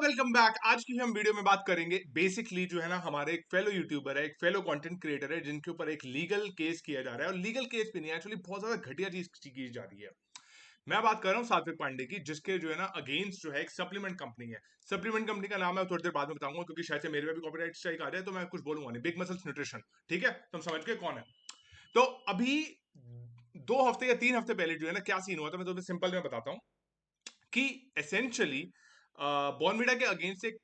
Welcome back. आज की हम वीडियो में बात करेंगे बेसिकली जो है ना, हमारे एक फेलो यूट्यूबर है, एक फेलो कंटेंट क्रिएटर है, जिनके ऊपर एक लीगल केस किया जा रहा है। और लीगल केस भी नहीं, एक्चुअली बहुत ज्यादा घटिया चीज की जा रही है। मैं बात कर रहा हूँ सात्विक पांडे की, जिसके जो है ना अगेंस्ट जो है एक सप्लीमेंट कंपनी है। सप्लीमेंट कंपनी का नाम है थोड़ी देर बाद में बताऊंगा, क्योंकि शायद से मेरे पे भी कॉपीराइट स्ट्राइक आ जाए, तो मैं कुछ बोलूंगा नहीं। बिग मसल्स न्यूट्रिशन, ठीक है, तुम समझ गए कौन है। तो अभी 2 हफ्ते या 3 हफ्ते पहले जो है ना, क्या सीन हुआ था, मैं तुम्हें सिंपल में बताता हूँ कि एसेंशियली बॉर्नविटा के अगेंस्ट एक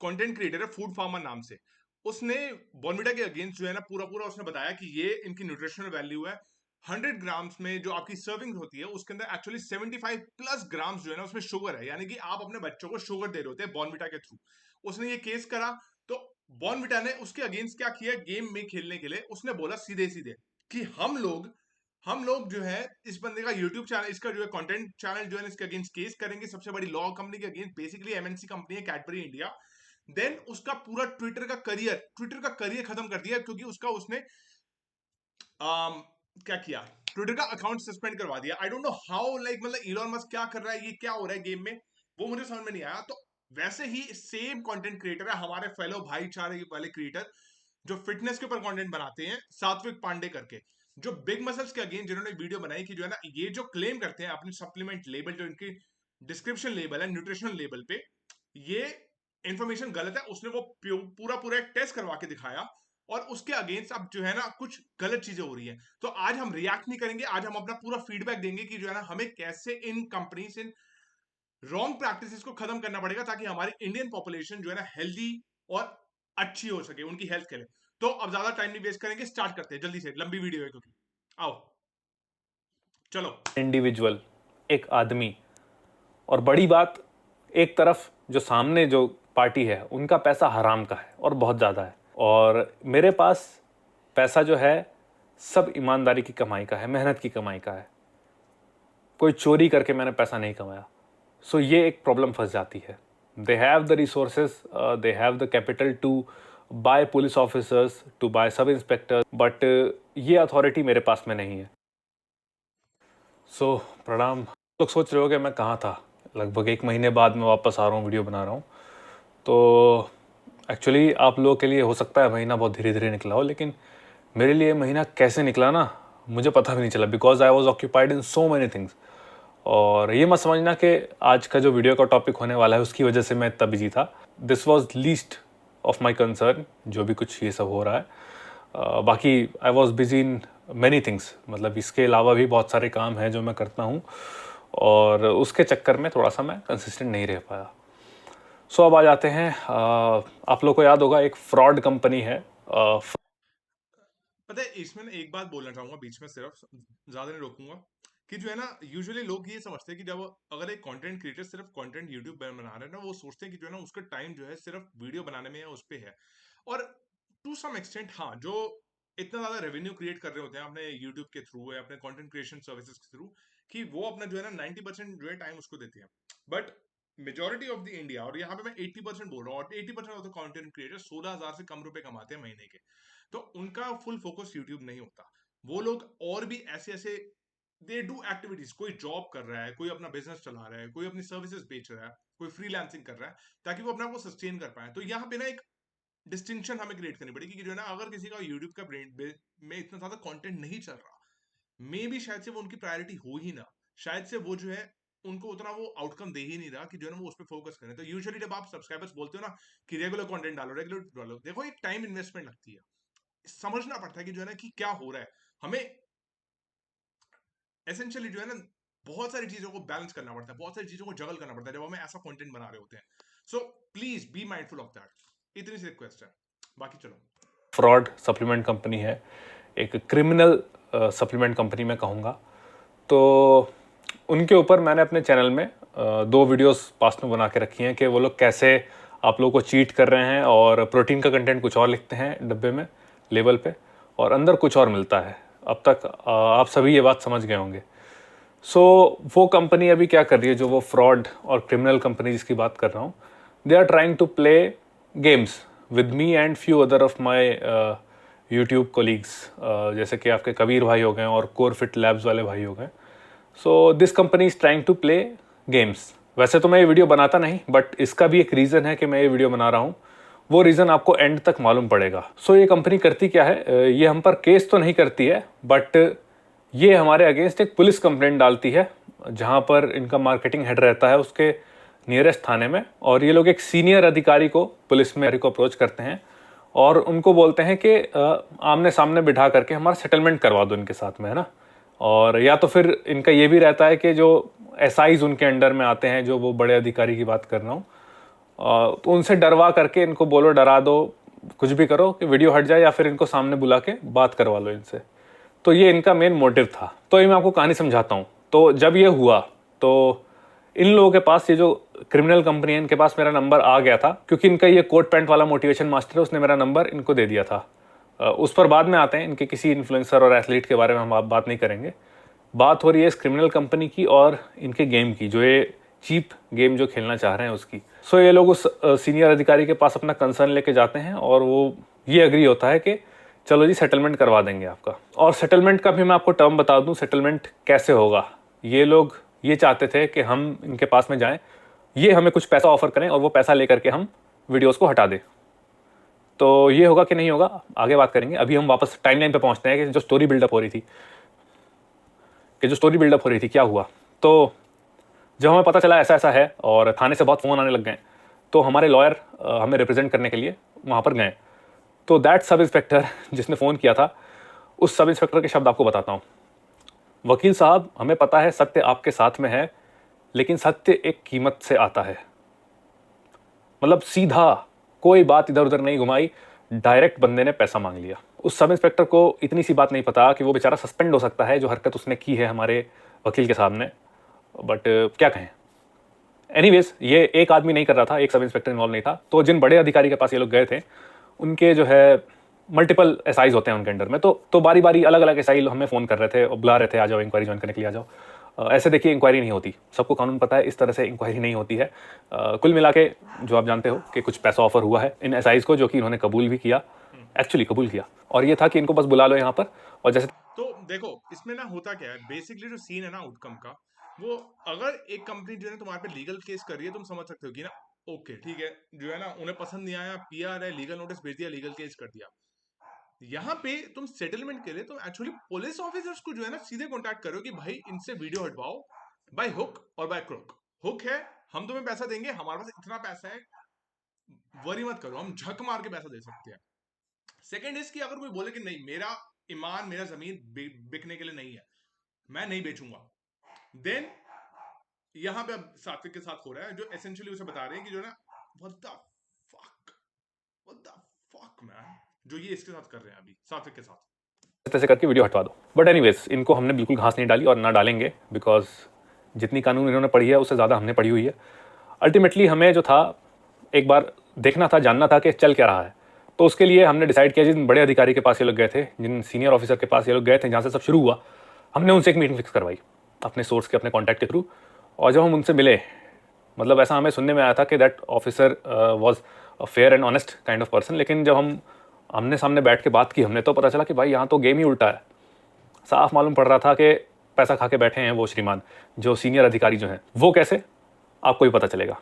कंटेंट क्रिएटर है फूड फार्मर नाम से। उसने बॉर्नविटा के अगेंस्ट जो है ना पूरा पूरा उसने बताया कि ये इनकी न्यूट्रिशनल वैल्यू है। 100 ग्राम्स में जो आपकी सर्विंग होती है, उसके अंदर एक्चुअली 75+ ग्राम्स जो है ना उसमें शुगर है, यानी कि आप अपने बच्चों को शुगर दे रहे होते हैं बॉर्नविटा के थ्रू। उसने ये केस करा। तो बॉर्नविटा ने उसके अगेंस्ट क्या किया, गेम में खेलने के लिए उसने बोला सीधे सीधे कि हम लोग जो है इस बंदे का यूट्यूब चैनल, इसका जो है कंटेंट चैनल जो है इसके अगेंस्ट केस करेंगे, सबसे बड़ी लॉ कंपनी के अगेंस्ट, बेसिकली एमएनसी कंपनी है कैडबरी इंडिया। देन उसका पूरा ट्विटर का करियर खत्म कर दिया, क्योंकि उसका उसने क्या किया, ट्विटर का अकाउंट सस्पेंड करवा दिया। I don't know how, like मतलब इलॉन मस्क क्या कर रहा है, ये क्या हो रहा है गेम में, वो मुझे समझ में नहीं आया। तो वैसे ही सेम कंटेंट क्रिएटर है हमारे फेलो भाईचारे वाले क्रिएटर, जो फिटनेस के ऊपर कंटेंट बनाते हैं, सात्विक पांडे करके, जो बिग मसल्स के अगेंस्ट जिन्होंने वीडियो बनाई कि जो है ना, ये जो क्लेम करते हैं अपनी सप्लीमेंट लेबल, जो इनकी डिस्क्रिप्शन लेबल है न्यूट्रिशनल लेबल पे, ये इंफॉर्मेशन गलत है। उसने वो पूरा पूरा एक टेस्ट करवा के दिखाया, और उसके अगेंस्ट अब जो है ना कुछ गलत चीजें हो रही हैं। तो आज हम रिएक्ट नहीं करेंगे, आज हम अपना पूरा फीडबैक देंगे कि जो है ना हमें कैसे इन कंपनीज, इन रॉन्ग प्रैक्टिसेस को खत्म करना पड़ेगा, ताकि हमारी इंडियन पॉपुलेशन जो है ना हेल्दी और अच्छी हो सके उनकी हेल्थ के लिए। तो अब ज्यादा टाइम नहीं वेस्ट करेंगे, स्टार्ट करते हैं जल्दी से, लंबी वीडियो है क्योंकि। आओ, चलो। इंडिविजुअल, एक आदमी। और बड़ी बात, एक तरफ जो सामने जो पार्टी है उनका पैसा हराम का है और बहुत ज़्यादा है, और मेरे पास पैसा जो है सब ईमानदारी की कमाई का है, मेहनत की कमाई का है। कोई चोरी करके मैंने पैसा नहीं कमाया। सो ये एक प्रॉब्लम फंस जाती है। They have the resources, they have the capital to buy police officers, to buy sub inspector, but ये अथॉरिटी मेरे पास में नहीं है। सो प्रणाम। लोग सोच रहे हो कि मैं कहाँ था, लगभग 1 महीने बाद मैं वापस आ रहा हूँ, वीडियो बना रहा हूँ। तो एक्चुअली आप लोगों के लिए हो सकता है महीना बहुत धीरे धीरे निकला हो, लेकिन मेरे लिए महीना कैसे निकला ना, मुझे पता भी नहीं चला, because I was occupied in so many things. और ये मत समझना कि आज का जो वीडियो का टॉपिक होने वाला है उसकी वजह से मैं इतना बिजी था। This was least of my concern, जो भी कुछ ये सब हो रहा है। बाकी I was busy in many things, मतलब इसके अलावा भी बहुत सारे काम हैं जो मैं करता हूँ, और उसके चक्कर में थोड़ा सा मैं कंसिस्टेंट नहीं रह पाया। सो अब आ जाते हैं, आप लोग को याद होगा एक फ्रॉड कंपनी है। पता है, इसमें ना एक बात बोलना चाहूंगा बीच में, सिर्फ ज्यादा नहीं रोकूंगा, कि जो है ना यूजुअली लोग ये समझते हैं कि जब अगर एक कंटेंट क्रिएटर सिर्फ कंटेंट यूट्यूब पर बना रहे हैं ना, वो सोचते हैं कि जो है ना उसका टाइम जो है सिर्फ वीडियो बनाने में या उस पे है। और टू सम एक्सटेंट हाँ, जो इतना ज्यादा रेवेन्यू क्रिएट कर रहे होते हैं अपने यूट्यूब के थ्रू या अपने कंटेंट क्रिएशन सर्विसेज के थ्रू, कि वो अपना जो है ना 90% जो है टाइम उसको देते हैं। But majority of the India, और यहाँ पे मैं 80% बोल रहा हूँ, और 80% ऑफ द कंटेंट क्रिएटर 16,000 से कम रुपए कमाते हैं महीने के। तो उनका फुल फोकस यूट्यूब नहीं होता। वो लोग और भी ऐसे ऐसे दे डू एक्टिविटीज, कोई जॉब कर रहा है, कोई अपना बिजनेस चला रहा है, कोई अपनी सर्विसेज बेच रहा है, कोई फ्रीलांसिंग कर रहा है, ताकि वो अपने आप को सस्टेन कर पाए। तो यहाँ पे ना एक डिस्टिंक्शन हमें क्रिएट करनी पड़ेगी कि जो है ना, अगर किसी का यूट्यूब का ब्रांड में इतना ज्यादा कंटेंट नहीं चल रहा, मे भी शायद से वो उनकी प्रायोरिटी हो ही ना, शायद से वो जो है उनको उतना वो आउटकम दे ही नहीं रहा कि जो है ना वो उस पर फोकस करें। तो यूजुअली जब आप सब्सक्राइबर्स बोलते हो ना कि रेगुलर कंटेंट डालो, रेगुलर डालो, देखो एक टाइम इन्वेस्टमेंट लगती है, समझना पड़ता है कि जो है ना कि क्या हो रहा है। हमें एसेंशियली जो है ना बहुत सारी चीजों को बैलेंस करना पड़ता है, बहुत सारी चीजों को जगल करना पड़ता है जब हमें ऐसा कंटेंट बना रहे होते हैं। So please be mindful of that, इतनी सी रिक्वेस्ट है। बाकी चलो। फ्रॉड सप्लीमेंट कंपनी है, एक क्रिमिनल सप्लीमेंट कंपनी मैं कहूँगा। तो उनके ऊपर मैंने अपने चैनल में 2 वीडियोस पास में बना के रखी हैं कि वो लोग कैसे आप लोगों को चीट कर रहे हैं, और प्रोटीन का कंटेंट कुछ और लिखते हैं डब्बे में, लेबल पे, और अंदर कुछ और मिलता है। अब तक आप सभी ये बात समझ गए होंगे। सो वो कंपनी अभी क्या कर रही है, जो वो फ्रॉड और क्रिमिनल कंपनी जिसकी बात कर रहा हूँ, they are trying to play games with me and few other of my YouTube colleagues, जैसे कि आपके कबीर भाई हो गए और कोर फिट लैब्स वाले भाई हो गए। So this company is trying to play games वैसे तो मैं ये वीडियो बनाता नहीं, बट इसका भी एक रीज़न है कि मैं ये वीडियो बना रहा हूँ। वो रीज़न आपको एंड तक मालूम पड़ेगा। सो ये कंपनी करती क्या है, ये हम पर केस तो नहीं करती है, बट ये हमारे अगेंस्ट एक पुलिस कंप्लेंट डालती है, जहाँ पर इनका मार्केटिंग हेड रहता है उसके नियरेस्ट थाने में। और ये लोग एक सीनियर अधिकारी को, पुलिस में को अप्रोच करते हैं और उनको बोलते हैं कि आमने सामने बिठा करके हमारा सेटलमेंट करवा दो इनके साथ में, है ना। और या तो फिर इनका ये भी रहता है कि जो एसआईज उनके अंडर में आते हैं, जो वो बड़े अधिकारी की बात कर रहा हूँ, तो उनसे डरवा करके इनको बोलो, डरा दो, कुछ भी करो कि वीडियो हट जाए, या फिर इनको सामने बुला के बात करवा लो इनसे। तो ये इनका मेन मोटिव था। तो ये मैं आपको कहानी समझाता हूँ। तो जब ये हुआ तो इन लोगों के पास, ये जो क्रिमिनल कंपनी है, इनके पास मेरा नंबर आ गया था, क्योंकि इनका ये कोट पैंट वाला मोटिवेशन मास्टर है, उसने मेरा नंबर इनको दे दिया था। उस पर बाद में आते हैं, इनके किसी इन्फ्लुएंसर और एथलीट के बारे में हम बात नहीं करेंगे। बात हो रही है इस क्रिमिनल कंपनी की और इनके गेम की, जो ये चीप गेम जो खेलना चाह रहे हैं उसकी। सो ये लोग उस सीनियर अधिकारी के पास अपना कंसर्न लेके जाते हैं और वो ये एग्री होता है कि चलो जी सेटलमेंट करवा देंगे आपका। और सेटलमेंट का भी मैं आपको टर्म बता दूं, सेटलमेंट कैसे होगा। ये लोग ये चाहते थे कि हम इनके पास में जाएं, ये हमें कुछ पैसा ऑफर करें और वो पैसा लेकर के हम वीडियोस को हटा दें। तो ये होगा कि नहीं होगा, आगे बात करेंगे। अभी हम वापस टाइमलाइन पे पहुंचते हैं कि जो स्टोरी बिल्डअप हो रही थी क्या हुआ। तो जब हमें पता चला ऐसा ऐसा है और थाने से बहुत फ़ोन आने लग गए, तो हमारे लॉयर हमें रिप्रेजेंट करने के लिए वहाँ पर गए। तो दैट सब इंस्पेक्टर जिसने फ़ोन किया था, उस सब इंस्पेक्टर के शब्द आपको बताता हूँ। वकील साहब, हमें पता है सत्य आपके साथ में है, लेकिन सत्य एक कीमत से आता है। मतलब सीधा, कोई बात इधर उधर नहीं घुमाई, डायरेक्ट बंदे ने पैसा मांग लिया। उस सब इंस्पेक्टर को इतनी सी बात नहीं पता कि वो बेचारा सस्पेंड हो सकता है, जो हरकत उसने की है हमारे वकील के सामने। बट क्या कहें। एनीवेज, ये एक आदमी नहीं कर रहा था, एक सब इंस्पेक्टर इन्वॉल्व नहीं था। तो जिन बड़े अधिकारी के पास ये लोग गए थे, उनके जो है मल्टीपल एसआईज होते हैं उनके अंडर में। तो बारी बारी अलग अलग एसआई हमें फ़ोन कर रहे थे और बुला रहे थे, आ जाओ इंक्वायरी ज्वाइन करने के लिए, आ जाओ। ऐसे देखिए इंक्वायरी नहीं होती, सबको कानून पता है, इस तरह से इंक्वायरी नहीं होती है। कुल मिला के जो आप जानते हो कि कुछ पैसा ऑफर हुआ है इन एसआईज को, जो कि इन्होंने कबूल भी किया, एक्चुअली कबूल किया। और ये था कि इनको बस बुला लो यहाँ पर, और जैसे तो देखो इसमें ना होता क्या है, बेसिकली जो सीन है ना आउटकम का, वो अगर एक कंपनी जो है तुम्हारे पे लीगल केस कर रही है, तुम समझ सकते हो कि ना ओके ठीक है, जो है ना उन्हें पसंद नहीं आया, पीआर है, लीगल नोटिस भेज दिया, लीगल केस कर दिया। यहाँ पे तुम सेटलमेंट के लिए तुम एक्चुअली पुलिस ऑफिसर्स को जो है ना सीधे कॉन्टैक्ट करो कि भाई इनसे वीडियो हटवाओ, बाय हुक और बाय क्रुक। हुक है, हम तुम्हें पैसा देंगे, हमारे पास इतना पैसा है, वरी मत करो, हम झक मार के पैसा दे सकते हैं। सेकंड इज कि अगर कोई बोले कि नहीं, मेरा ईमान, मेरा जमीन बिकने के लिए नहीं है, मैं नहीं बेचूंगा, देन यहां पे अब सात्विक के साथ हो रहा है, जो एसेंशियली उसे बता रहे हैं कि जो है ना what the fuck, what the fuck man, जो ये इसके साथ कर रहे हैं अभी सात्विक के साथ। तैसे करके वीडियो हटवा दो। बट एनीवेज, इनको हमने बिल्कुल घास नहीं डाली और ना डालेंगे, बिकॉज जितनी कानून इन्होंने पढ़ी है उससे ज़्यादा हमने पढ़ी हुई है। अल्टीमेटली हमें जो था, एक बार देखना था, जानना था कि चल क्या रहा है। तो उसके लिए हमने डिसाइड किया, जिन बड़े अधिकारी के पास ये लोग गए थे, जिन सीनियर ऑफिसर के पास ये लोग गए थे, जहाँ से सब शुरू हुआ, हमने उनसे एक मीटिंग फिक्स करवाई अपने सोर्स के, अपने कॉन्टैक्ट के थ्रू। और जब हम उनसे मिले, मतलब ऐसा हमें सुनने में आया था कि that officer was a fair and honest kind of person, लेकिन जब हम आमने सामने बैठ के बात की हमने, तो पता चला कि भाई यहाँ तो गेम ही उल्टा है। साफ मालूम पड़ रहा था कि पैसा खा के बैठे हैं वो श्रीमान, जो सीनियर अधिकारी जो हैं। वो कैसे, आपको भी पता चलेगा।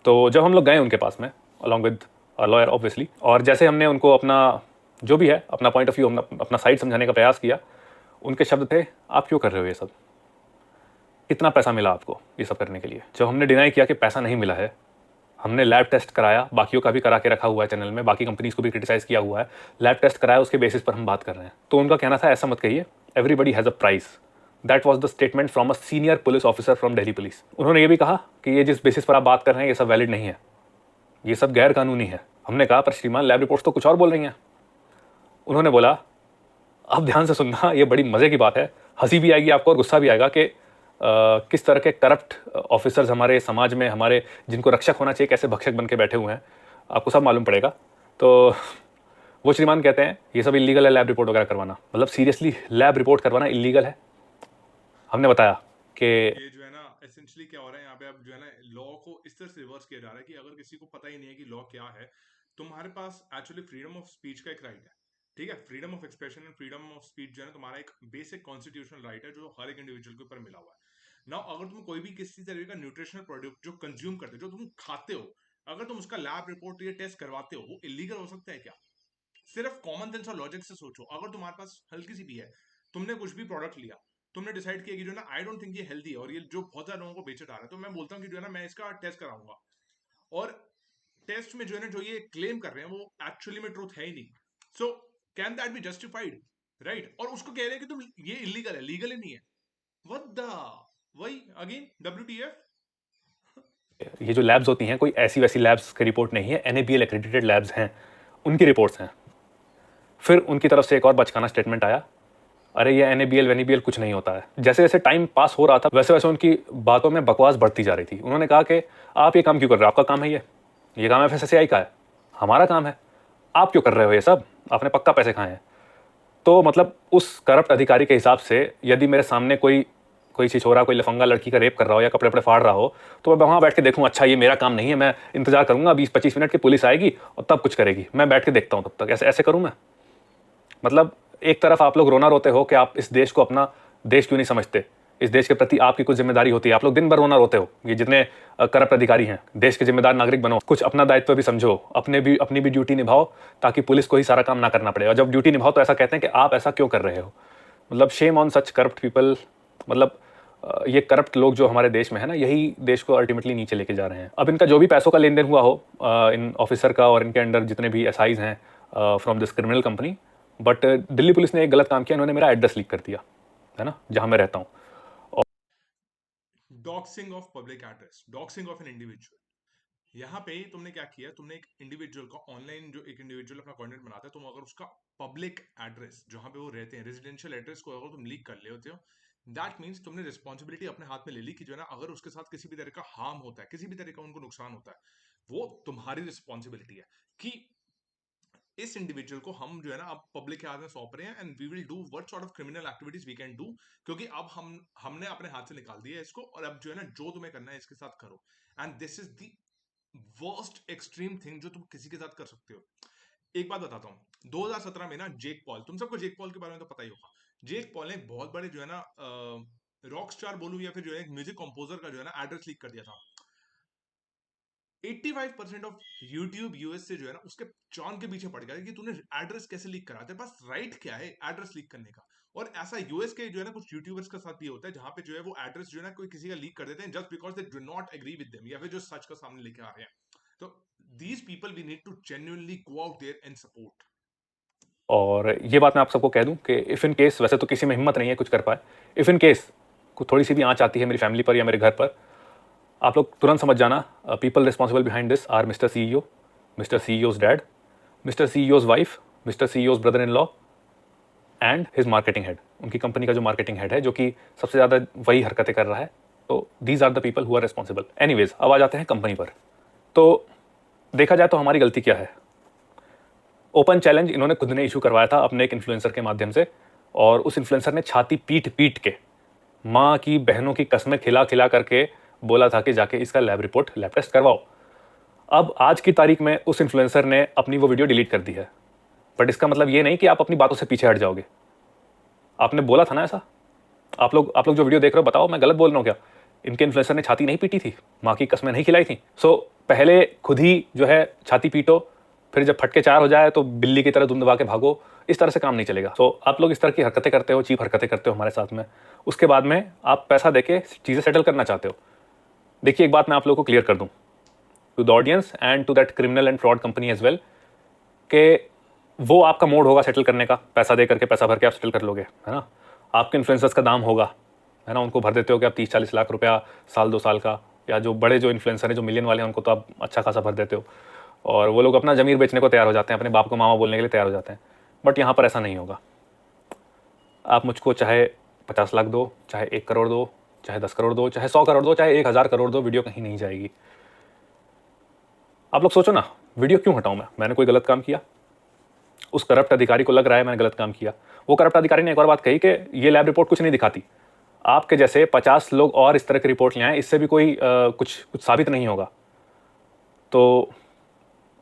तो जब हम लोग गए उनके पास में, अलॉन्ग विद लॉयर ऑब्वियसली, और जैसे हमने उनको अपना जो भी है, अपना पॉइंट ऑफ व्यू, अपना साइड समझाने का प्रयास किया, उनके शब्द थे, आप क्यों कर रहे हो ये सब, कितना पैसा मिला आपको ये सब करने के लिए। जब हमने डिनाई किया कि पैसा नहीं मिला है, हमने लैब टेस्ट कराया, बाकियों का भी करा के रखा हुआ है चैनल में, बाकी कंपनीज को भी क्रिटिसाइज किया हुआ है, लैब टेस्ट कराया, उसके बेसिस पर हम बात कर रहे हैं। तो उनका कहना था, ऐसा मत कहिए, everybody has a price. That was the statement from a senior police officer from Delhi police. उन्होंने ये भी कहा कि ये जिस बेसिस पर आप बात कर रहे हैं, ये सब वैलिड नहीं है, ये सब गैर कानूनी है। हमने कहा, पर श्रीमान लैब रिपोर्ट्स तो कुछ और बोल रही हैं। उन्होंने बोला, अब ध्यान से सुनना, ये बड़ी मज़े की बात है, हंसी भी आएगी आपको और गुस्सा भी आएगा कि किस तरह के करप्ट ऑफिसर्स हमारे समाज में, हमारे जिनको रक्षक होना चाहिए, कैसे भक्षक बन के बैठे हुए हैं, आपको सब मालूम पड़ेगा। तो वो श्रीमान कहते हैं, ये सब इलीगल है लैब रिपोर्ट वगैरह करवाना। मतलब सीरियसली लैब रिपोर्ट करवाना इलीगल है। हमने बताया कि ये जो है ना एसेंशियली क्या हो रहा है यहाँ पे, अब जो है ना लॉ को इस तरह से रिवर्स किया जा रहा है कि अगर किसी को पता ही नहीं है कि लॉ क्या है, तुम्हारे पास एक्चुअली फ्रीडम ऑफ स्पीच का एक राइट है, ठीक है, freedom of expression and freedom of speech जो है ना तुम्हारा एक बेसिक कॉन्स्टिट्यूशनल राइट है, जो हर एक इंडिविजुअल के ऊपर मिला हुआ है। ना अगर तुम कोई भी किसी तरह का न्यूट्रिशनल प्रोडक्ट जो कंज्यूम करते हो, जो तुम खाते हो, अगर तुम उसका लैब रिपोर्ट या टेस्ट करवाते हो, वो इलीगल हो सकता है क्या? सिर्फ कॉमन सेंस और लॉजिक से सोचो। अगर तुम्हारे पास हल्की सी भी है, तुमने कुछ भी प्रोडक्ट लिया, तुमने डिसाइड किया कि जो है ना आई डोंट थिंक ये हेल्दी है और ये जो बहुत ज्यादा लोगों को बेचा जा रहा है, तो मैं बोलता हूँ कि जो है ना मैं इसका टेस्ट कराऊंगा। और टेस्ट में जो है ना जो ये क्लेम कर रहे हैं वो एक्चुअली में ट्रूथ है ही नहीं। So can that be justified? Right. और उसको कह रहे हैं कि तुम ये इलीगल है, लीगल ही नहीं है। व्हाट द, वही अगेन WTF। ये जो लैब्स होती हैं कोई ऐसी वैसी लैब्स की रिपोर्ट नहीं है, NABL एक्रेडिटेड लैब्स हैं, उनकी रिपोर्ट्स हैं। फिर उनकी तरफ से एक और बचकाना स्टेटमेंट आया, अरे ये NABL कुछ नहीं होता है। जैसे जैसे टाइम पास हो रहा था वैसे वैसे उनकी बातों में बकवास बढ़ती जा रही थी। उन्होंने कहा कि आप ये काम क्यों कर रहे हो, आपका काम है ये काम FSSAI का है, हमारा काम है, आप क्यों कर रहे हो ये सब, आपने पक्का पैसे खाए हैं। तो मतलब उस करप्ट अधिकारी के हिसाब से यदि मेरे सामने कोई कोई छिछोरा, कोई लफंगा लड़की का रेप कर रहा हो या कपड़े वपड़े फाड़ रहा हो, तो मैं वहाँ बैठ के देखूँ, अच्छा ये मेरा काम नहीं है, मैं इंतजार करूँगा 20-25 मिनट की पुलिस आएगी और तब कुछ करेगी, मैं बैठ के देखता हूँ तब तक। ऐसे ऐसे करूँ मैं? मतलब एक तरफ आप लोग रोना रोते हो कि आप इस देश को अपना देश क्यों नहीं समझते, इस देश के प्रति आपकी कुछ जिम्मेदारी होती है, आप लोग दिन भर रोना रोते हो। ये जितने करप्ट अधिकारी हैं, देश के जिम्मेदार नागरिक बनो, कुछ अपना दायित्व भी समझो, अपनी भी ड्यूटी निभाओ, ताकि पुलिस को ही सारा काम ना करना पड़े। और जब ड्यूटी निभाओ तो ऐसा कहते हैं कि आप ऐसा क्यों कर रहे हो। मतलब shame on such corrupt people. मतलब ये करप्ट लोग जो हमारे देश में है ना, यही देश को अल्टीमेटली नीचे लेके जा रहे हैं। अब इनका जो भी पैसों का लेन देन हुआ हो, इन ऑफिसर का और इनके अंडर जितने भी SIs हैं from this criminal company, but Delhi police ने एक गलत काम किया, इन्होंने मेरा एड्रेस लीक कर दिया है ना, जहां मैं रहता हूँ। Doxing of public address, doxing of an individual. यहाँ पे तुमने क्या किया, तुमने एक इंडिविजुअल का ऑनलाइन, जो एक इंडिविजुअल अपना कंटेंट बनाता है, तुम अगर उसका पब्लिक एड्रेस जहां पे वो रहते हैं, रेजिडेंशियल एड्रेस को अगर तुम लीक कर ले होते हो, दैट मीन्स तुमने रिस्पॉन्सिबिलिटी अपने हाथ में ले ली कि जो है ना अगर उसके साथ किसी भी तरह का हार्म होता है, किसी भी तरह का उनको नुकसान होता है, वो तुम्हारी रिस्पॉन्सिबिलिटी है कि इस इंडिविजुअल को हम जो है ना अब पब्लिक के हाथ में सौंप रहे हैं, and we will do what sort of criminal activities we can do, क्योंकि अब हमने अपने हाथ से निकाल दिया है इसको, और अब जो है ना जो तुम्हें करना है इसके साथ करो। And this is the worst extreme thing जो तुम किसी के साथ कर सकते हो। एक बात बताता हूँ, 2017 में ना जेक पॉल, तुम सबको जेक पॉल के बारे में तो पता ही होगा। जेक पॉल ने बहुत बड़े जो है ना रॉक स्टार बोलूं या फिर जो है म्यूजिक कंपोजर का जो है ना एड्रेस लीक कर दिया था। 85% ऑफ यूट्यूब यूएस से जो है ना उसके चॉन के पीछे पड़ गया कि तूने एड्रेस कैसे लीक करा, तेरे पास राइट क्या है एड्रेस लीक करने का। और ऐसा यूएस के जो है ना कुछ यूट्यूबर्स के साथ भी होता है, जहां पे जो है वो एड्रेस जो है ना कोई किसी का लीक कर देते हैं just because they do not agree with them, या फिर जो सच का सामने लेके आ रहे हैं। तो these people we need to genuinely go out there and support. और ये बात मैं आप सबको कह दूं कि इफ़ इन केस, वैसे तो किसी में हिम्मत नहीं है कुछ कर पाए, इफ़ इन केस कुछ थोड़ी सी भी आँच आती है मेरी फैमिली पर या मेरे घर पर, आप लोग तुरंत समझ जाना, people responsible behind this are mister CEO, mister CEO's dad, mister CEO's wife, mister CEO's brother in law and his marketing head. उनकी कंपनी का जो मार्केटिंग हेड है, जो कि सबसे ज़्यादा वही हरकतें कर रहा है। तो these are the people who are responsible. Anyways, अब आ जाते हैं कंपनी पर। तो देखा जाए तो हमारी गलती क्या है। ओपन चैलेंज इन्होंने खुद ने इशू करवाया था अपने एक इन्फ्लुएंसर के माध्यम से, और उस इन्फ्लुएंसर ने छाती पीट पीट के, माँ की बहनों की कसमें खिला खिला करके बोला था कि जाके इसका लैब रिपोर्ट, लैब टेस्ट करवाओ। अब आज की तारीख में उस इन्फ्लुएंसर ने अपनी वो वीडियो डिलीट कर दी है, बट इसका मतलब ये नहीं कि आप अपनी बातों से पीछे हट जाओगे। आपने बोला था ना ऐसा। आप लोग जो वीडियो देख रहे हो, बताओ मैं गलत बोल रहा हूँ क्या? इनके इन्फ्लुएंसर ने छाती नहीं पीटी थी, माँ की कसमें नहीं खिलाई थी। सो पहले खुद ही जो है छाती पीटो, फिर जब फटके चार हो जाए तो बिल्ली की तरह दुम दबा के भागो। इस तरह से काम नहीं चलेगा। सो आप लोग इस तरह की हरकतें करते हो, चीप हरकतें करते हो हमारे साथ में, उसके बाद में आप पैसा देके चीज़ें सेटल करना चाहते हो। देखिए, एक बात मैं आप लोगों को क्लियर कर दूं to the audience and to that criminal and fraud company as well, कि वो आपका मोड होगा सेटल करने का, पैसा दे करके, पैसा भर के आप सेटल कर लोगे, है ना। आपके इन्फ्लुएंसर्स का दाम होगा, है ना, उनको भर देते हो कि आप 30-40 लाख रुपया साल 2 साल का, या जो बड़े जो इन्फ्लुएंसर हैं जो मिलियन वाले हैं उनको तो आप अच्छा खासा भर देते हो, और वो लोग अपना ज़मीर बेचने को तैयार हो जाते हैं, अपने बाप को मामा बोलने के लिए तैयार हो जाते हैं। बट यहाँ पर ऐसा नहीं होगा। आप मुझको चाहे 50 लाख दो, चाहे 1 करोड़ दो, चाहे 10 करोड़ दो, चाहे 100 करोड़ दो, चाहे 1000 करोड़ दो, वीडियो कहीं नहीं जाएगी। आप लोग सोचो ना, वीडियो क्यों हटाऊं मैंने कोई गलत काम किया? उस करप्ट अधिकारी को लग रहा है मैंने गलत काम किया। वो करप्ट अधिकारी ने एक और बात कही कि ये लैब रिपोर्ट कुछ नहीं दिखाती, आपके जैसे 50 लोग और इस तरह की रिपोर्ट ले आए, इससे भी कोई कुछ साबित नहीं होगा। तो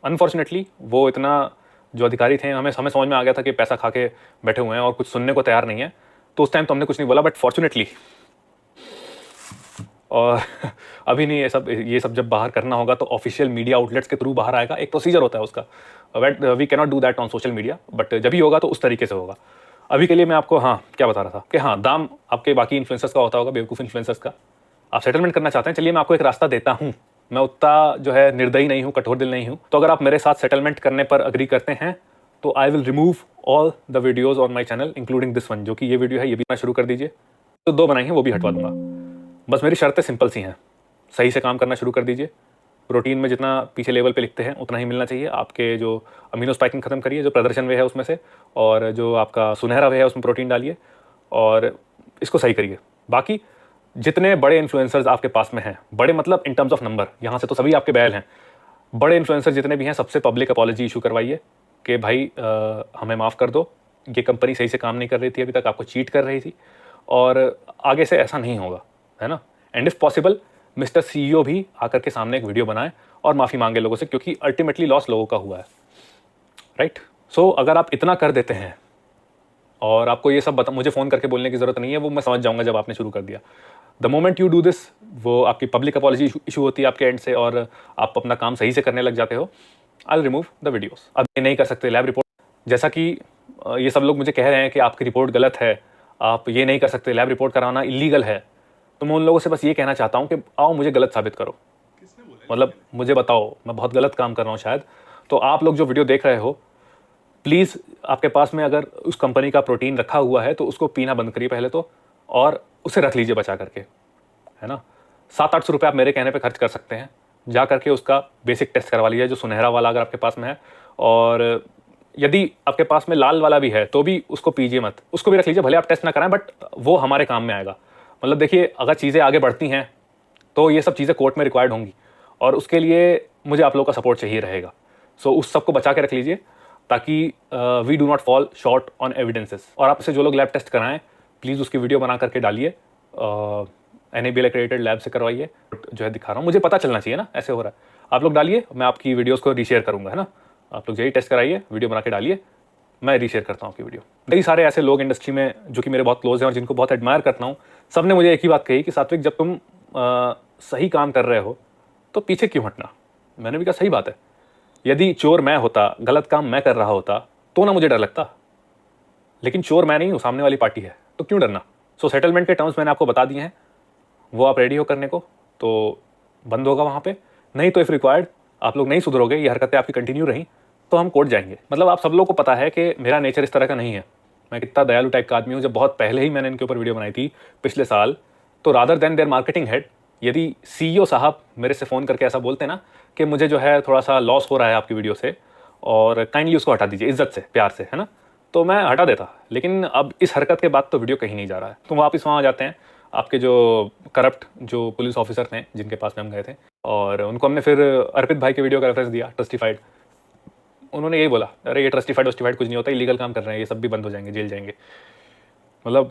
अनफॉर्चुनेटली वो इतना, जो अधिकारी थे, हमें समझ में आ गया था कि पैसा खा के बैठे हुए हैं और कुछ सुनने को तैयार नहीं है, तो उस टाइम तो हमने कुछ नहीं बोला। बट फॉर्चुनेटली और अभी नहीं, ये सब जब बाहर करना होगा तो ऑफिशियल मीडिया आउटलेट्स के थ्रू बाहर आएगा, एक प्रोसीजर होता है उसका। We cannot do that on social media, but जब भी होगा तो उस तरीके से होगा। अभी के लिए मैं आपको क्या बता रहा था कि दाम आपके बाकी इन्फ्लुएंसर्स का होता होगा, बेवकूफ़ इन्फ्लुएंसर्स का। आप सेटलमेंट करना चाहते हैं, चलिए मैं आपको एक रास्ता देता हूँ। मैं उतना जो है निर्दयी नहीं हूँ, कठोर दिल नहीं हूँ। तो अगर आप मेरे साथ सेटलमेंट करने पर अग्री करते हैं तो I will remove all the videos on my channel including this one, जो कि ये वीडियो है, ये भी मैं शुरू कर दीजिए। तो 2 बनाई हैं वो भी हटवा दूंगा। बस मेरी शर्तें सिंपल सी हैं, सही से काम करना शुरू कर दीजिए। प्रोटीन में जितना पीछे लेवल पे लिखते हैं उतना ही मिलना चाहिए। आपके जो अमीनो स्पाइकिंग खत्म करिए, जो प्रदर्शन वे है उसमें से, और जो आपका सुनहरा वे है उसमें प्रोटीन डालिए और इसको सही करिए। बाकी जितने बड़े इन्फ्लुएंसर्स आपके पास में हैं, बड़े मतलब इन टर्म्स ऑफ नंबर, यहाँ से तो सभी आपके बैल हैं, बड़े इन्फ्लुएंसर जितने भी हैं सबसे पब्लिक अपॉलॉजी इशू करवाइए कि भाई हमें माफ़ कर दो, ये कंपनी सही से काम नहीं कर रही थी, अभी तक आपको चीट कर रही थी और आगे से ऐसा नहीं होगा, है ना। And if possible mister CEO भी आकर के सामने एक वीडियो बनाए और माफ़ी मांगे लोगों से, क्योंकि अल्टीमेटली लॉस लोगों का हुआ है, राइट। सो अगर आप इतना कर देते हैं और आपको ये सब मुझे फ़ोन करके बोलने की ज़रूरत नहीं है, वो मैं समझ जाऊँगा जब आपने शुरू कर दिया। The moment you do this, वो आपकी पब्लिक अपॉलॉजी इशू होती है आपके एंड से और आप अपना काम सही से करने लग जाते हो, I will remove the videos. अब ये नहीं कर सकते लैब रिपोर्ट, जैसा कि ये सब लोग मुझे कह रहे हैं कि आपकी रिपोर्ट गलत है, आप ये नहीं कर सकते, लैब रिपोर्ट कराना इलीगल है। तो मैं उन लोगों से बस ये कहना चाहता हूँ कि आओ मुझे गलत साबित करो, मतलब मुझे बताओ मैं बहुत गलत काम कर रहा हूँ शायद। तो आप लोग जो वीडियो देख रहे हो, प्लीज़ आपके पास में अगर उस कंपनी का प्रोटीन रखा हुआ है तो उसको पीना बंद करिए पहले तो, और उसे रख लीजिए बचा करके, है ना। 700-800 रुपये आप मेरे कहने पे खर्च कर सकते हैं, जा करके उसका बेसिक टेस्ट करवा लीजिए, जो सुनहरा वाला अगर आपके पास में है, और यदि आपके पास में लाल वाला भी है तो भी उसको पीजिए मत, उसको भी रख लीजिए, भले आप टेस्ट ना कराएं, बट वो हमारे काम में आएगा। मतलब देखिए, अगर चीज़ें आगे बढ़ती हैं तो ये सब चीज़ें कोर्ट में रिक्वायर्ड होंगी और उसके लिए मुझे आप लोगों का सपोर्ट चाहिए रहेगा। सो उस सब को बचा के रख लीजिए ताकि we do not fall short on evidences. और आपसे जो लोग लैब टेस्ट कराएं, प्लीज़ उसकी वीडियो बना करके डालिए, NABL एक्रेडिटेड लैब से करवाइए। जो है दिखा रहा हूँ, मुझे पता चलना चाहिए ना ऐसे हो रहा है। आप लोग डालिए, मैं आपकी वीडियोस को रीशेयर करूँगा, है ना। आप लोग यही टेस्ट कराइए, वीडियो बना के डालिए, मैं रीशेयर करता हूँ आपकी वीडियो। कई सारे ऐसे लोग इंडस्ट्री में जो कि मेरे बहुत क्लोज हैं और जिनको बहुत एडमायर करता हूँ, सब ने मुझे एक ही बात कही कि सात्विक, जब तुम सही काम कर रहे हो तो पीछे क्यों हटना। मैंने भी कहा सही बात है, यदि चोर मैं होता, गलत काम मैं कर रहा होता तो ना मुझे डर लगता, लेकिन चोर मैं नहीं हूँ, सामने वाली पार्टी है, तो क्यों डरना। सो सेटलमेंट के टर्म्स मैंने आपको बता दिए हैं, वो आप रेडी हो करने को तो बंद होगा वहाँ पे। नहीं तो इफ़ रिक्वायर्ड आप लोग नहीं सुधरोगे, ये हरकतें आपकी कंटिन्यू रहीं तो हम कोर्ट जाएंगे। मतलब आप सब लोग को पता है कि मेरा नेचर इस तरह का नहीं है, मैं कितना दयालु टाइप का आदमी हूँ। जब बहुत पहले ही मैंने इनके ऊपर वीडियो बनाई थी पिछले साल, तो rather than their marketing head, यदि CEO साहब मेरे से फ़ोन करके ऐसा बोलते ना कि मुझे जो है थोड़ा सा लॉस हो रहा है आपकी वीडियो से और काइंडली उसको हटा दीजिए इज्जत से, प्यार से, है ना, तो मैं हटा देता। लेकिन अब इस हरकत के बाद तो वीडियो कहीं नहीं जा रहा है। तो वापस वहाँ आ जाते हैं आपके जो करप्ट जो पुलिस ऑफिसर थे जिनके पास में हम गए थे, और उनको हमने फिर अर्पित भाई के वीडियो का रेफरेंस दिया, ट्रस्टिफाइड। उन्होंने यही बोला, अरे ये ट्रस्टिफाइड कुछ नहीं होता, इलीगल काम कर रहे हैं, ये सब भी बंद हो जाएंगे, जेल जाएंगे। मतलब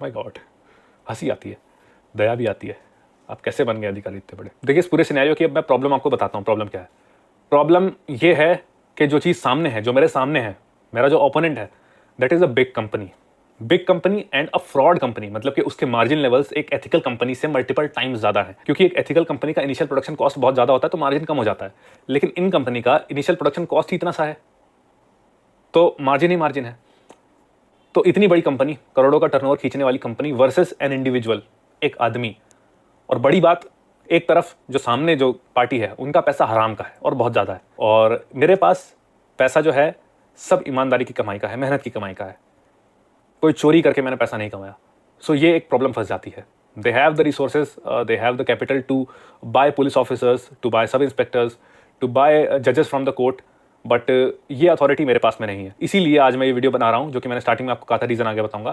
माय गॉड, हंसी आती है, दया भी आती है, आप कैसे बन गए अधिकारी इतने बड़े। देखिए इस पूरे सिनेरियो की अब मैं प्रॉब्लम आपको बताता हूँ। प्रॉब्लम क्या है? प्रॉब्लम ये है कि जो चीज़ सामने है, जो मेरे सामने है, मेरा जो ओपोनेंट है, that is a big company and a fraud company. मतलब कि उसके मार्जिन लेवल्स एक एथिकल कंपनी से मल्टीपल टाइम्स ज़्यादा है, क्योंकि एक एथिकल कंपनी का इनिशियल प्रोडक्शन कॉस्ट बहुत ज़्यादा होता है तो मार्जिन कम हो जाता है, लेकिन इन कंपनी का इनिशियल प्रोडक्शन कॉस्ट ही इतना सा है तो मार्जिन ही मार्जिन है। तो इतनी बड़ी कंपनी, करोड़ों का टर्नओवर खींचने वाली कंपनी वर्सेस एन इंडिविजुअल, एक आदमी। और बड़ी बात, एक तरफ जो सामने जो पार्टी है उनका पैसा हराम का है और बहुत ज़्यादा है, और मेरे पास पैसा जो है सब ईमानदारी की कमाई का है, मेहनत की कमाई का है, कोई चोरी करके मैंने पैसा नहीं कमाया। सो ये एक प्रॉब्लम फंस जाती है। They have the resources, they have the capital to buy police officers, to buy sub inspectors, to buy जजेस फ्रॉम द कोर्ट, बट ये अथॉरिटी मेरे पास में नहीं है। इसीलिए आज मैं ये वीडियो बना रहा हूँ, जो कि मैंने स्टार्टिंग में आपको कहा था, रीज़न आगे बताऊंगा,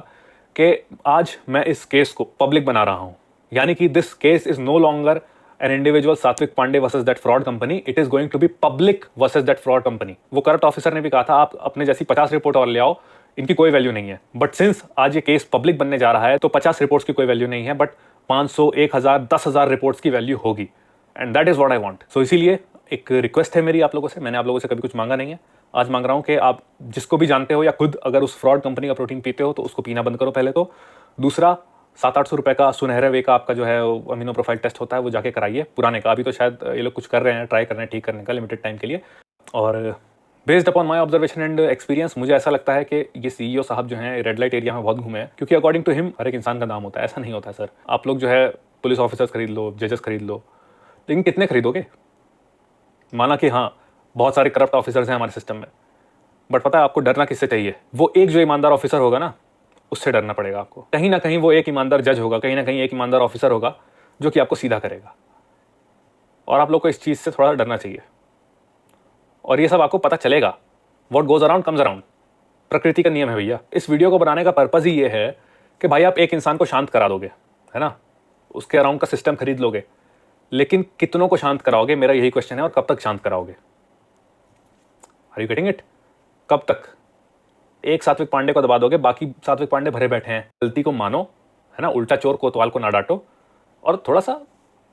कि आज मैं इस केस को पब्लिक बना रहा हूँ। यानी कि this case is no longer an individual Satvik Pandey versus that fraud company, it is going to be public versus that fraud company. वो करप्ट ऑफिसर ने भी कहा था आप अपने जैसी 50 रिपोर्ट और ले आओ, इनकी कोई वैल्यू नहीं है। बट सिंस आज ये केस पब्लिक बनने जा रहा है तो 50 रिपोर्ट्स की कोई वैल्यू नहीं है, बट 500, 1000, 10,000 रिपोर्ट्स की वैल्यू होगी, and that is what I want. So इसीलिए एक रिक्वेस्ट है मेरी आप लोगों से, मैंने आप लोगों से कभी कुछ मांगा नहीं है, आज मांग रहा हूं कि आप जिसको भी जानते हो या खुद अगर उस फ्रॉड कंपनी का प्रोटीन पीते हो तो उसको पीना बंद करो पहले तो। दूसरा, 700-800 रुपये का सुनहरे वे का आपका जो है अमीनो प्रोफाइल टेस्ट होता है, वो जाके कराइए। पुराने का, अभी तो शायद ये लोग कुछ कर रहे हैं, ट्राई कर रहे हैं ठीक करने का लिमिटेड टाइम के लिए। और based upon my observation and experience, मुझे ऐसा लगता है कि ये CEO साहब जो हैं रेड लाइट एरिया में बहुत घूमे हैं, क्योंकि अकॉर्डिंग टू हिम हर एक इंसान का दाम होता है। ऐसा नहीं होता है सर। आप लोग जो है पुलिस ऑफिसर्स खरीद लो, जजेस खरीद लो, लेकिन कितने खरीदोगे? माना कि हाँ बहुत सारे करप्ट ऑफिसर्स हैं हमारे सिस्टम में, बट पता है आपको डरना किससे चाहिए? वो एक जो ईमानदार ऑफिसर होगा ना, उससे डरना पड़ेगा आपको। कहीं ना कहीं वो एक ईमानदार जज होगा, कहीं ना कहीं एक ईमानदार ऑफिसर होगा जो कि आपको सीधा करेगा। और आप लोग को इस चीज़ से थोड़ा डरना चाहिए। और ये सब आपको पता चलेगा। What goes around comes around, प्रकृति का नियम है भैया। इस वीडियो को बनाने का पर्पज़ ही ये है कि भाई आप एक इंसान को शांत करा दोगे, है ना, उसके अराउंड का सिस्टम खरीद लोगे, लेकिन कितनों को शांत कराओगे? मेरा यही क्वेश्चन है। और कब तक शांत कराओगे? Are you getting it? कब तक? एक सात्विक पांडे को दबा दोगे, बाकी सात्विक पांडे भरे बैठे हैं। गलती को मानो, है ना, उल्टा चोर कोतवाल को ना डांटो, और थोड़ा सा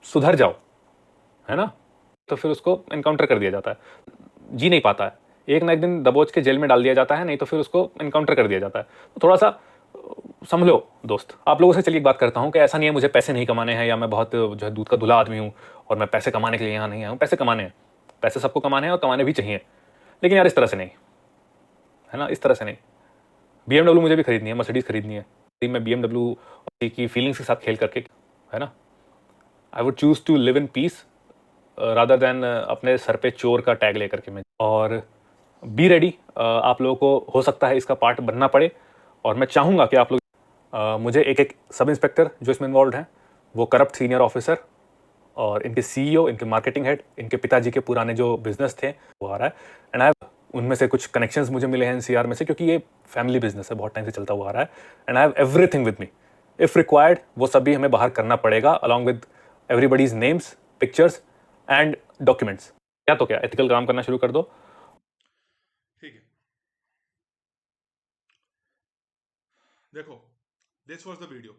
सुधर जाओ, है ना। तो फिर उसको एनकाउंटर कर दिया जाता है, जी नहीं पाता है, एक ना एक दिन दबोच के जेल में डाल दिया जाता है, नहीं तो फिर उसको एनकाउंटर कर दिया जाता है। तो थोड़ा सा संभलो दोस्त। आप लोगों से चलिए एक बात करता हूँ कि ऐसा नहीं है मुझे पैसे नहीं कमाने हैं, या मैं बहुत जो है दूध का धुला आदमी हूँ और मैं पैसे कमाने के लिए यहाँ नहीं आया हूँ। पैसे कमाने हैं, पैसे सबको कमाने हैं और कमाने भी चाहिए, लेकिन यार इस तरह से नहीं, है ना, इस तरह से नहीं। BMW मुझे भी खरीदनी है, मर्सिडीज खरीदनी है। मैं BMW की फीलिंग्स के साथ खेल करके, है ना, I would choose to live in peace rather than अपने सर पे चोर का टैग लेकर के। मैं और बी रेडी, आप लोगों को हो सकता है इसका पार्ट बनना पड़े, और मैं चाहूँगा कि आप लोग मुझे एक एक सब इंस्पेक्टर जो इसमें इन्वॉल्व हैं, वो करप्ट सीनियर ऑफिसर, और इनके CEO, इनके मार्केटिंग हेड, इनके पिताजी के पुराने जो बिजनेस थे वो आ रहा है। एंड आई उनमें से कुछ कनेक्शंस मुझे मिले हैं NCR में से, क्योंकि ये फैमिली बिजनेस है, बहुत टाइम से चलता हुआ आ रहा है। And I have everything with me. If required वो सभी हमें बाहर करना पड़ेगा, along with everybody's names, pictures and documents. क्या तो क्या एथिकल काम करना शुरू कर दो। ठीक है, देखो, दिस वॉज द वीडियो।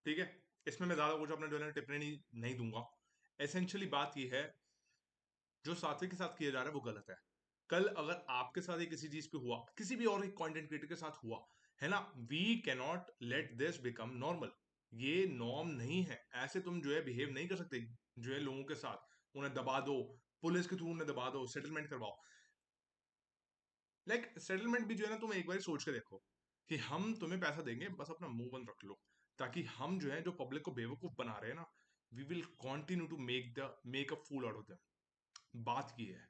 ठीक है, इसमें मैं ज्यादा कुछ अपने जो है टिप्पणी नहीं दूंगा। एसेंशियली बात यह है, जो सात्विक के साथ किया जा रहा है वो गलत है। कल अगर आपके साथ ही किसी चीज पे हुआ, किसी भी और एक कंटेंट क्रिएटर के साथ हुआ, है ना, we cannot let this become normal. ये नॉर्म नहीं है। ऐसे तुम जो है बिहेव नहीं कर सकते जो है लोगों के साथ। उन्हें दबा दो, पुलिस के थ्रू उन्हें दबा दो, सेटलमेंट करवाओ। लाइक सेटलमेंट भी जो है ना, तुम एक बार सोच के देखो कि हम तुम्हें पैसा देंगे, बस अपना मुंह बंद रख लो, ताकि हम जो है जो पब्लिक को बेवकूफ बना रहे हैं ना, we will continue to make a fool out of them. बात की है,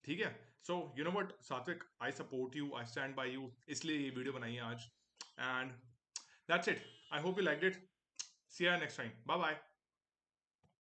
ठीक है। So you know what Satvik, I support you, I stand by you, इसलिए ये वीडियो बनाई है आज। And that's it, I hope you liked it. See you next time, bye bye.